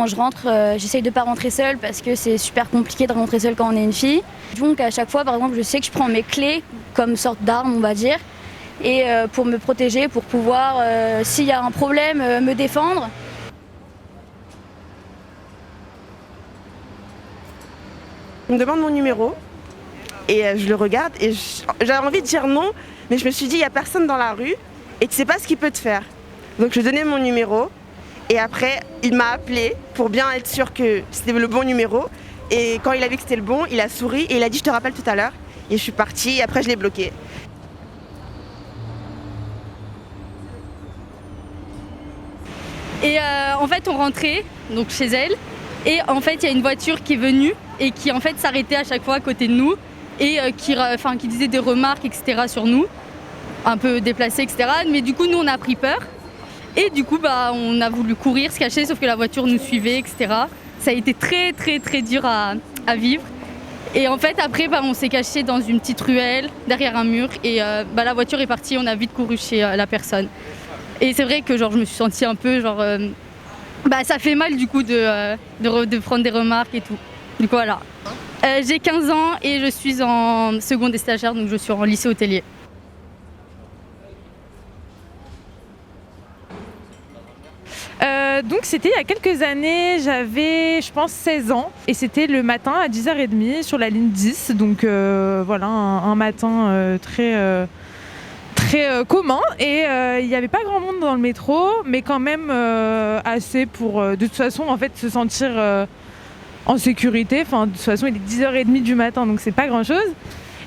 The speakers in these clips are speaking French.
quand je rentre, j'essaye de pas rentrer seule parce que c'est super compliqué de rentrer seule quand on est une fille. Donc à chaque fois, par exemple, je sais que je prends mes clés comme sorte d'arme, on va dire, et pour me protéger, pour pouvoir, s'il y a un problème, me défendre. On me demande mon numéro et je le regarde et j'avais envie de dire non, mais je me suis dit, il n'y a personne dans la rue et tu sais pas ce qu'il peut te faire. Donc je donnais mon numéro et après, il m'a appelé pour bien être sûr que c'était le bon numéro. Et quand il a vu que c'était le bon, il a souri et il a dit, je te rappelle tout à l'heure. Et je suis partie et après, je l'ai bloqué. Et en fait, on rentrait donc chez elle. Et en fait, il y a une voiture qui est venue et qui en fait s'arrêtait à chaque fois à côté de nous et qui disait des remarques, etc. sur nous, un peu déplacées, etc. Mais du coup, nous, on a pris peur. Et du coup, on a voulu courir, se cacher, sauf que la voiture nous suivait, etc. Ça a été très, très, très dur à vivre. Et en fait, après, on s'est caché dans une petite ruelle, derrière un mur. Et la voiture est partie, on a vite couru chez la personne. Et c'est vrai que je me suis sentie un peu, ça fait mal du coup de prendre des remarques et tout. Du coup, voilà. J'ai 15 ans et je suis en seconde et stagiaire, donc je suis en lycée hôtelier. Donc c'était il y a quelques années, j'avais je pense 16 ans et c'était le matin à 10h30 sur la ligne 10, donc voilà un matin très commun et il n'y avait pas grand monde dans le métro, mais quand même assez pour de toute façon en fait se sentir en sécurité. Enfin de toute façon il est 10h30 du matin, donc c'est pas grand chose.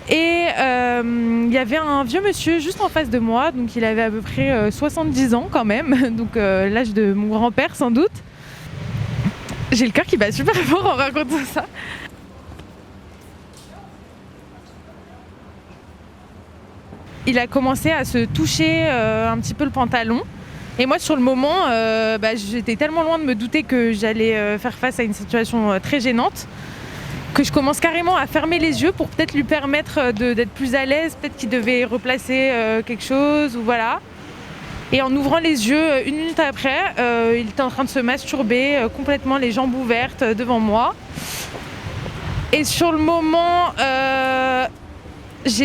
Et il y avait un vieux monsieur juste en face de moi, donc il avait à peu près 70 ans quand même, donc l'âge de mon grand-père sans doute. J'ai le cœur qui bat super fort en racontant ça. Il a commencé à se toucher un petit peu le pantalon. Et moi sur le moment, j'étais tellement loin de me douter que j'allais faire face à une situation très gênante, que je commence carrément à fermer les yeux pour peut-être lui permettre d'être plus à l'aise, peut-être qu'il devait replacer quelque chose, ou voilà. Et en ouvrant les yeux, une minute après, il était en train de se masturber, complètement les jambes ouvertes devant moi. Et sur le moment, il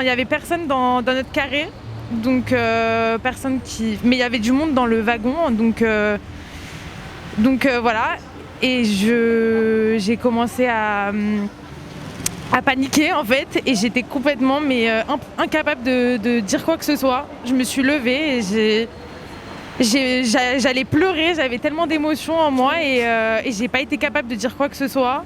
y avait personne dans notre carré, donc personne qui... Mais il y avait du monde dans le wagon, donc voilà. Et j'ai commencé à paniquer en fait, et j'étais complètement incapable de dire quoi que ce soit. Je me suis levée et j'allais pleurer, j'avais tellement d'émotions en moi et j'ai pas été capable de dire quoi que ce soit.